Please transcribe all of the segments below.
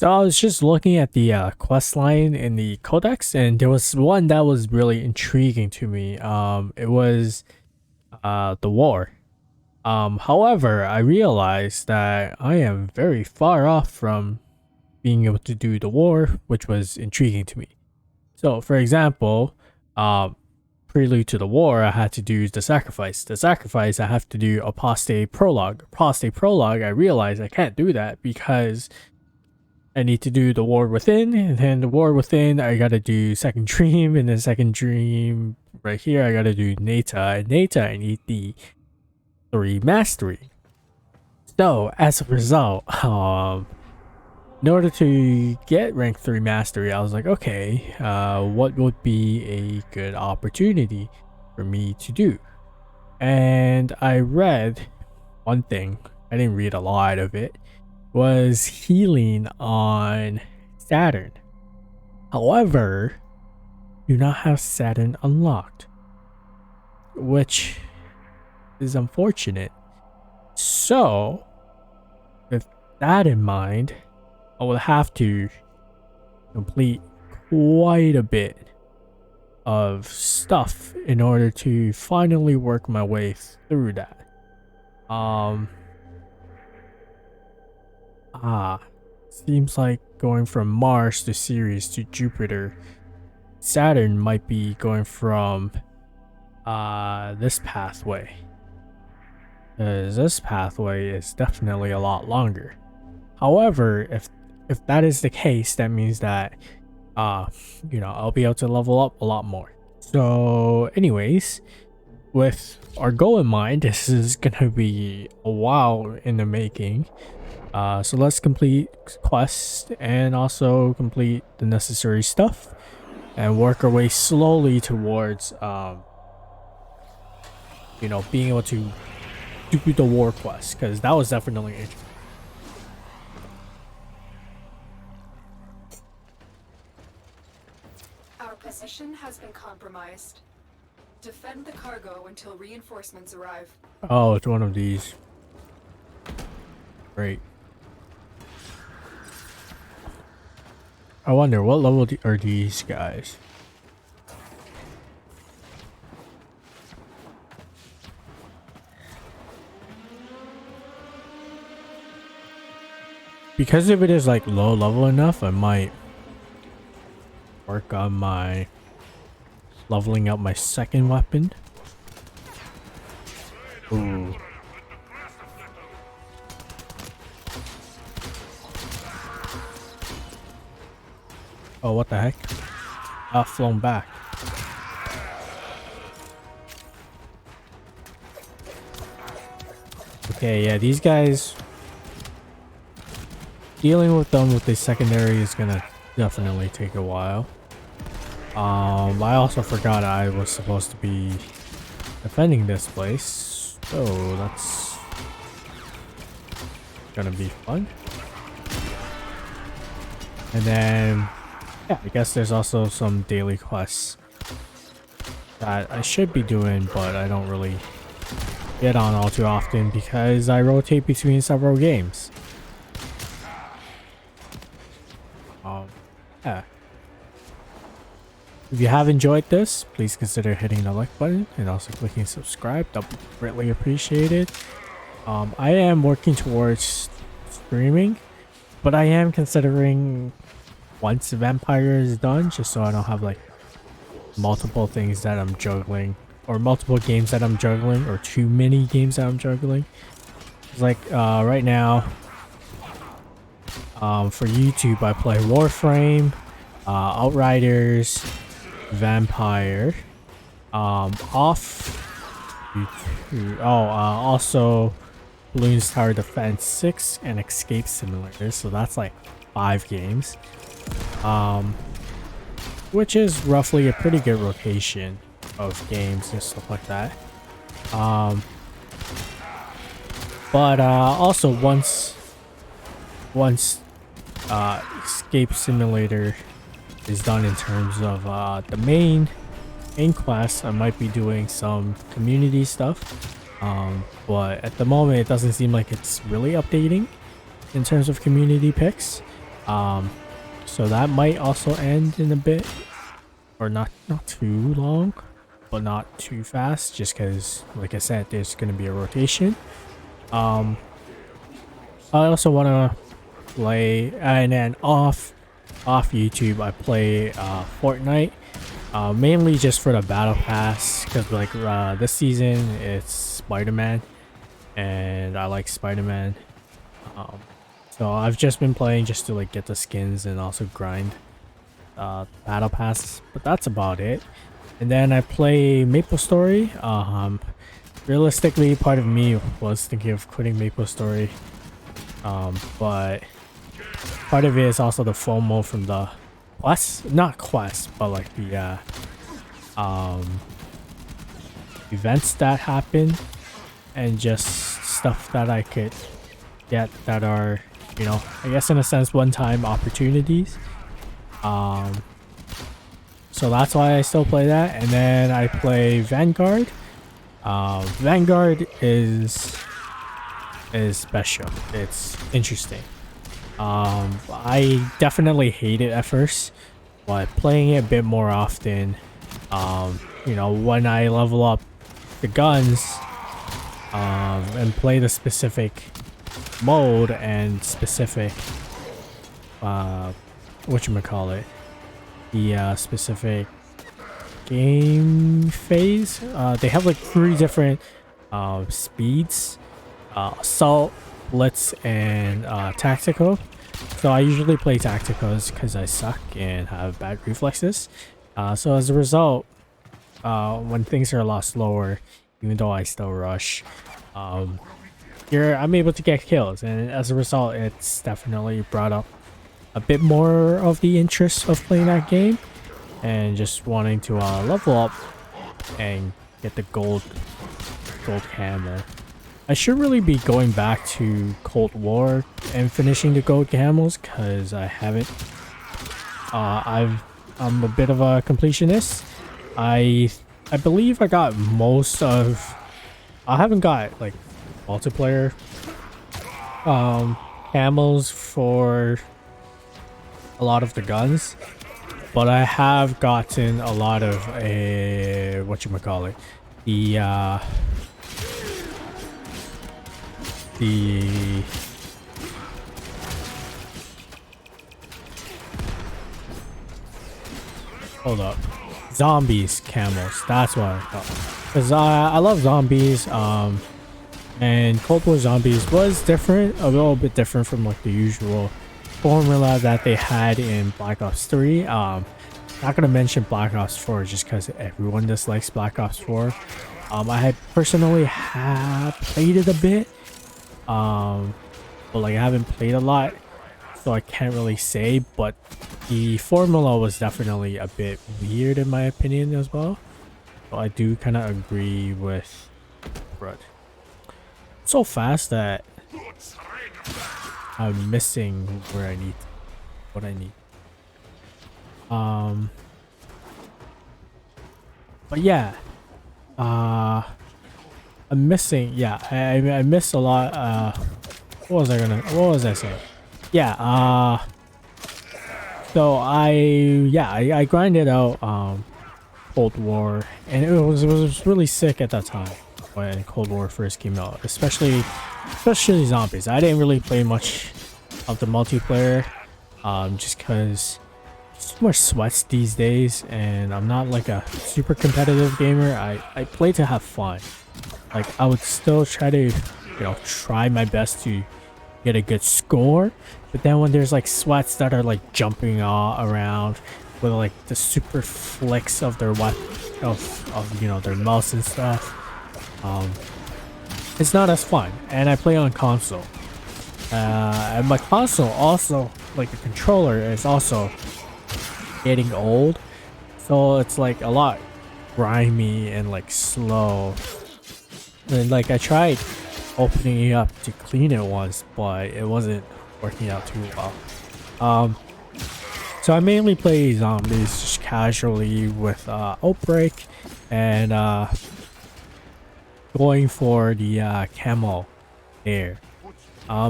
So I was just looking at the quest line in the codex, and there was one that was really intriguing to me. It was the war. However, I realized that I am very far off from being able to do the war, which was intriguing to me. So, for example, um, prelude to the war, I had to do the sacrifice. The sacrifice, I have to do apostate prologue. Apostate prologue, I realized I can't do that because I need to do the war within, and then the war within, I gotta do second dream, and then second dream right here, I gotta do Nata. And Nata, I need the 3 mastery. So, as a result, in order to get rank 3 mastery, I was like, okay, what would be a good opportunity for me to do? And I read one thing, I didn't read a lot of it, was healing on Saturn. However, do not have Saturn unlocked, which is unfortunate. So, with that in mind, I will have to complete quite a bit of stuff in order to finally work my way through that. Seems like going from Mars to Ceres to Jupiter. Saturn might be going from this pathway. Because this pathway is definitely a lot longer. However, if that is the case, that means that I'll be able to level up a lot more. So anyways, with our goal in mind, this is gonna be a while in the making. So let's complete quests and also complete the necessary stuff and work our way slowly towards being able to do the war quest, because that was definitely interesting. Our position has been compromised. Defend the cargo until reinforcements arrive. Oh, it's one of these. Great. I wonder what level are these guys? Because if it is like low level enough, I might work on my leveling up my second weapon. Ooh. Oh, what the heck? I've flown back. Okay, yeah, these guys, dealing with them with the secondary is gonna definitely take a while. I also forgot I was supposed to be defending this place, so that's gonna be fun. And then, yeah, I guess there's also some daily quests that I should be doing, but I don't really get on all too often because I rotate between several games. Yeah. If you have enjoyed this, please consider hitting the like button and also clicking subscribe. That would be greatly appreciated. I am working towards streaming, but I am considering once Vampire is done, just so I don't have like multiple things that I'm juggling, or multiple games that I'm juggling, or too many games that I'm juggling. It's like right now, for YouTube, I play Warframe, Outriders, Vampire, off YouTube. Also Bloons Tower Defense 6 and Escape Simulator. So that's like 5 games, which is roughly a pretty good rotation of games and stuff like that. But also once Escape Simulator is done in terms of the main class, I might be doing some community stuff. But at the moment, it doesn't seem like it's really updating in terms of community picks. So that might also end in a bit, or not too long, but not too fast, just because, like I said, there's gonna be a rotation. I also want to play, and then off YouTube I play Fortnite, mainly just for the battle pass, because like this season it's Spider-Man and I like Spider-Man. So I've just been playing just to like get the skins and also grind battle pass, but that's about it. And then I play Maple Story. Realistically, part of me was thinking of quitting Maple Story, but part of it is also the FOMO from the not quest, but like the events that happen, and just stuff that I could get that are, you know, I guess in a sense one-time opportunities. So that's why I still play that. And then I play Vanguard. Vanguard is special. It's interesting. I definitely hate it at first, but playing it a bit more often, you know, when I level up the guns, and play the specific mode and specific, whatchamacallit, the specific game phase. They have like 3 different speeds: assault, blitz, and tactical. So I usually play tacticals because I suck and have bad reflexes. So as a result, when things are a lot slower, even though I still rush, I'm able to get kills, and as a result, it's definitely brought up a bit more of the interest of playing that game, and just wanting to level up and get the gold camo. I should really be going back to Cold War and finishing the gold camos, because I haven't. I'm a bit of a completionist. I believe I got most of. I haven't got like multiplayer camos for a lot of the guns, but I have gotten a lot of whatchamacallit, the hold up, zombies camos. That's what I thought, because I love zombies. And Cold War Zombies was different, a little bit different from like the usual formula that they had in Black Ops 3. Not gonna mention Black Ops 4 just because everyone dislikes Black Ops 4. I had personally have played it a bit, but like I haven't played a lot, so I can't really say. But the formula was definitely a bit weird in my opinion as well. So I do kind of agree with Brett. So fast that I'm missing where I need what I need. But yeah, I'm missing. Yeah, I missed a lot. What was I saying? Yeah. So I grinded out Cold War, and it was really sick at that time when Cold War first came out, especially zombies. I didn't really play much of the multiplayer, just because it's too much sweats these days, and I'm not like a super competitive gamer. I play to have fun. Like I would still try to, you know, try my best to get a good score, but then when there's like sweats that are like jumping around with like the super flicks of their of you know, their mouse and stuff, it's not as fun. And I play on console, and my console also, like the controller, is also getting old, so it's like a lot grimy and like slow. And like I tried opening it up to clean it once, but it wasn't working out too well. So I mainly play zombies just casually with Outbreak, and going for the camo there.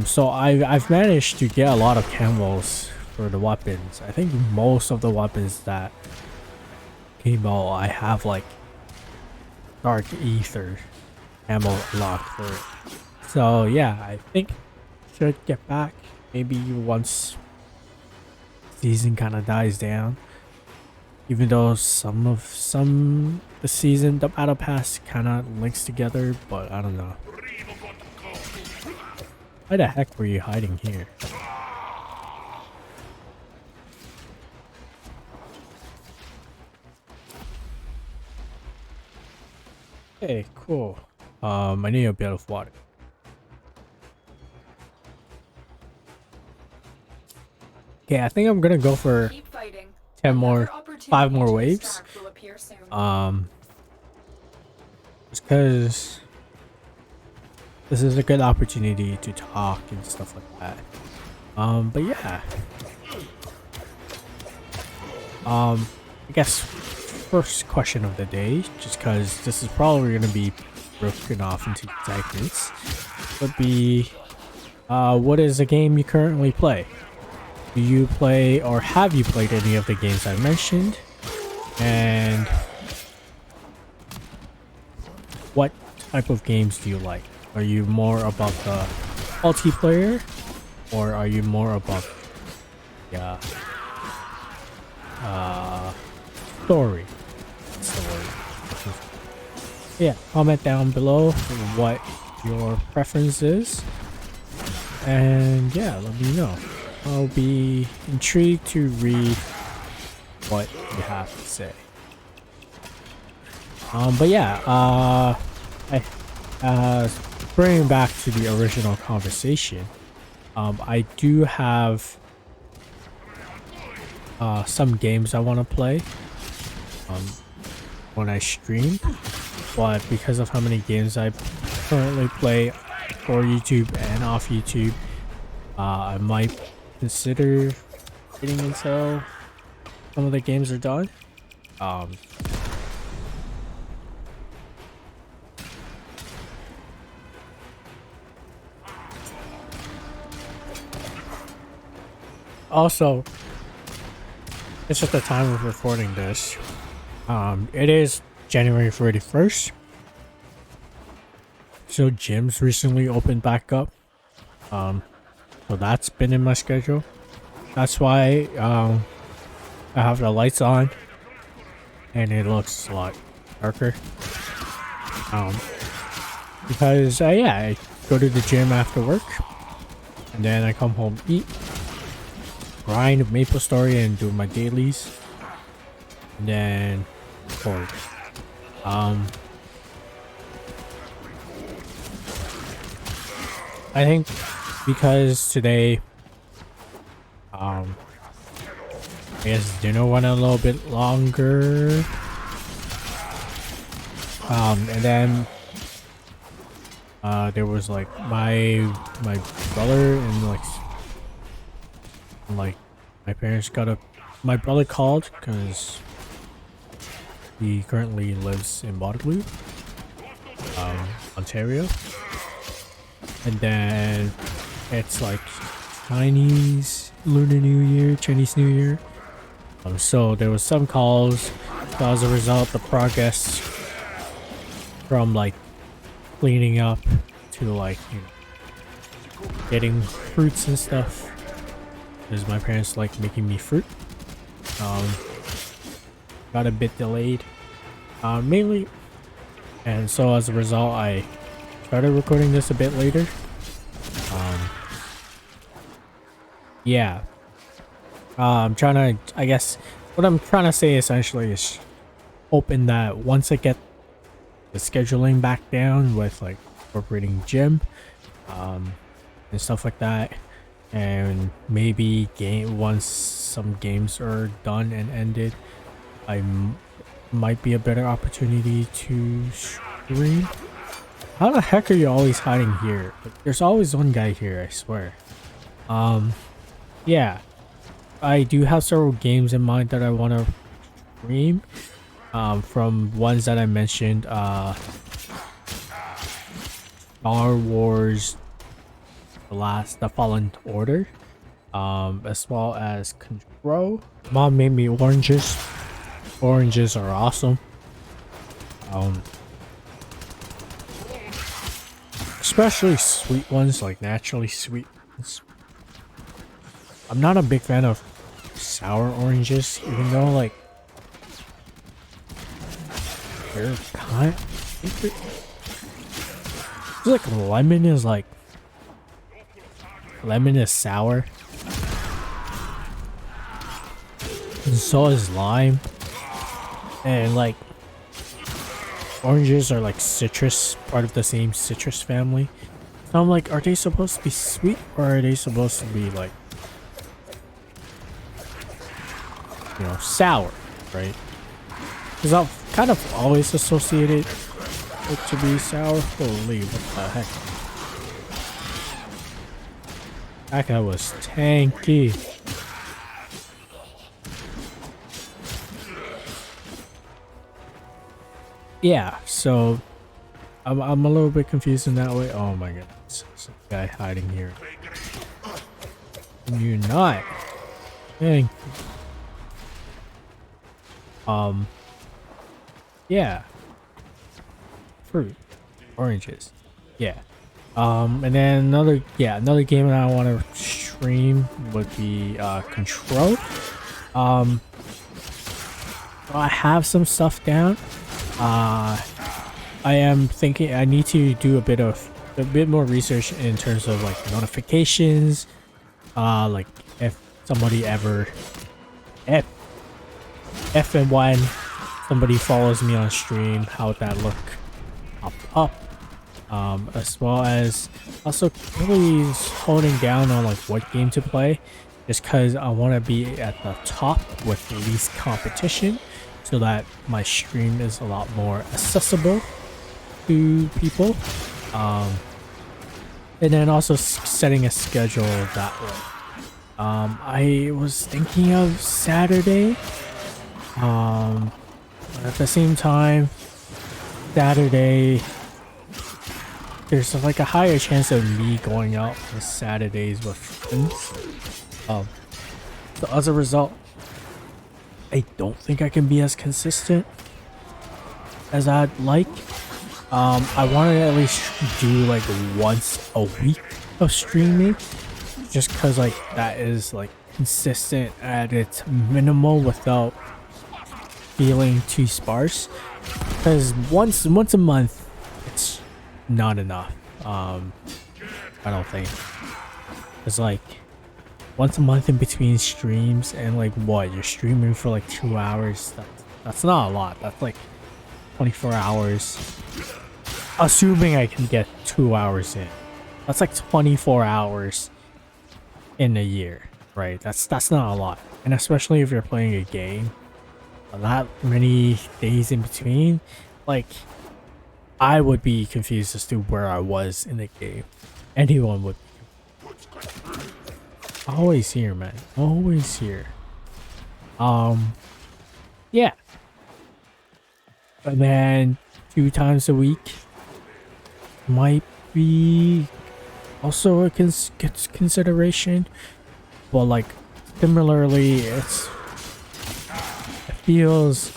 So I've managed to get a lot of camos for the weapons. I think most of the weapons that came out, I have like Dark Ether ammo locked for it. So yeah, I think should get back maybe once season kind of dies down. Even though some the season, the battle pass kind of links together, but I don't know. Why the heck were you hiding here? Hey, cool. I need a bit of water. Okay, I think I'm gonna go for 5 more waves. Just because this is a good opportunity to talk and stuff like that. But yeah. I guess first question of the day, just because this is probably gonna be broken off into segments, would be, what is a game you currently play? Do you play or have you played any of the games I mentioned? And what type of games do you like? Are you more about the multiplayer, or are you more about the story? That's the word. Yeah, comment down below what your preference is, and yeah, let me know. I'll be intrigued to read what you have to say. But yeah, bringing back to the original conversation, I do have some games I want to play when I stream, but because of how many games I currently play for YouTube and off YouTube, I might consider waiting until some of the games are done. Also, it's just the time of recording this. It is January 31st. So gyms recently opened back up. So that's been in my schedule. That's why I have the lights on and it looks a lot darker. Because yeah, I go to the gym after work and then I come home, eat, grind MapleStory and do my dailies, and then record. I think because today I guess dinner went a little bit longer, and then there was like my brother and like my parents my brother called because he currently lives in Waterloo, Ontario, and then it's like Chinese Lunar New Year, Chinese New Year. So there was some calls. So as a result, the progress from like cleaning up to like, you know, getting fruits and stuff, because my parents like making me fruit, got a bit delayed, mainly, and so as a result, I started recording this a bit later. Yeah. I'm trying to, I guess, what I'm trying to say essentially is hoping that once I get the scheduling back down with like incorporating gym, and stuff like that, and maybe once some games are done and ended, might be a better opportunity to stream. How the heck are you always hiding here? There's always one guy here, I swear. Yeah, I do have several games in mind that I want to stream. From ones that I mentioned, Star Wars, The Fallen Order. as well as control. Mom made me oranges. Oranges are awesome. Especially sweet ones, like naturally sweet ones. I'm not a big fan of sour oranges, even though like they're kind. It's like lemon is sour, and so is lime, and like oranges are like citrus, part of the same citrus family. So I'm like, are they supposed to be sweet or are they supposed to be like, you know, sour, right? Because I've kind of always associated it to be sour. Holy, what the heck? That guy was tanky. Yeah, so I'm a little bit confused in that way. Oh my goodness, there's a guy hiding here. You're not. Dang. Yeah. Fruit. Oranges. Yeah. And then another game that I want to stream would be Control. I have some stuff down. I am thinking I need to do a bit more research in terms of like notifications. Like if somebody ever if and when somebody follows me on stream, how would that look up? As well as also really holding down on like what game to play, just because I want to be at the top with least competition, so that my stream is a lot more accessible to people. And then also setting a schedule that way. I was thinking of Saturday. But at the same time, Saturday, there's like a higher chance of me going out on Saturdays with friends. So as a result, I don't think I can be as consistent as I'd like. I want to at least do like once a week of streaming, just cause like that is like consistent at its minimal without feeling too sparse. Because once a month, it's not enough. I don't think. It's like once a month in between streams, and like what, you're streaming for like 2 hours. That's not a lot. That's like 24 hours. Assuming I can get 2 hours in. That's like 24 hours in a year, right? That's not a lot. And especially if you're playing a game, not many days in between, like I would be confused as to where I was in the game. Anyone would be. Always here, man. Always here. Yeah. And then 2 times a week might be also a consideration, but like similarly, it feels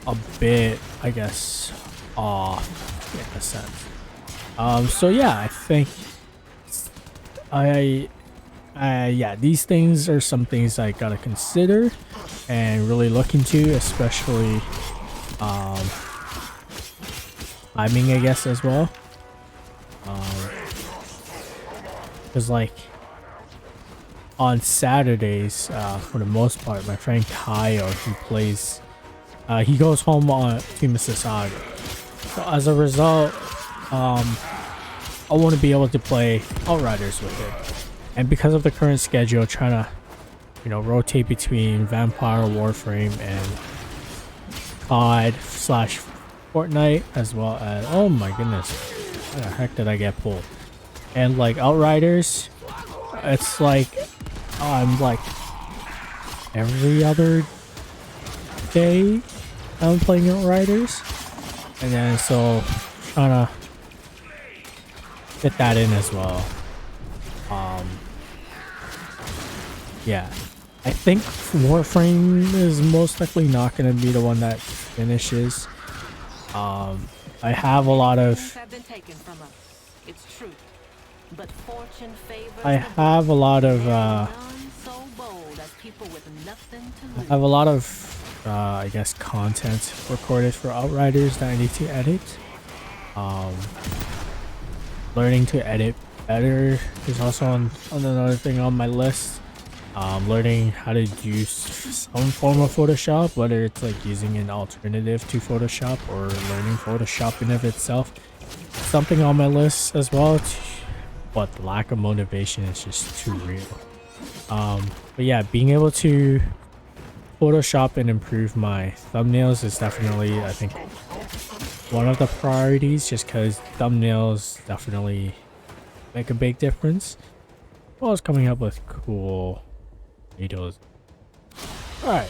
a bit, I guess, off in a sense. So yeah, I think yeah, these things are some things I gotta consider and really look into, especially timing, I guess, as well. Because like on Saturdays, for the most part, my friend Kyle, he goes home to Mississauga. So as a result, I want to be able to play Outriders with it. And because of the current schedule, trying to, you know, rotate between Vampire, Warframe, and COD/Fortnite, as well as, oh my goodness, where the heck did I get pulled? And like Outriders, it's like I'm like every other day I'm playing Outriders, and then so trying to fit that in as well. yeah, I think Warframe is most likely not going to be the one that finishes. I have a lot Things of have been taken from us. It's true. But fortune favors I the have a lot brave, of and there is none so bold as people with nothing to I lose. have a lot of I guess content recorded for Outriders that I need to edit. Um, learning to edit better is also on another thing on my list. Learning how to use some form of Photoshop, whether it's like using an alternative to Photoshop or learning Photoshop in of itself. Something on my list as well, but the lack of motivation is just too real. But yeah, being able to Photoshop and improve my thumbnails is definitely, I think, one of the priorities, just because thumbnails definitely make a big difference. As well as coming up with cool videos. Alright,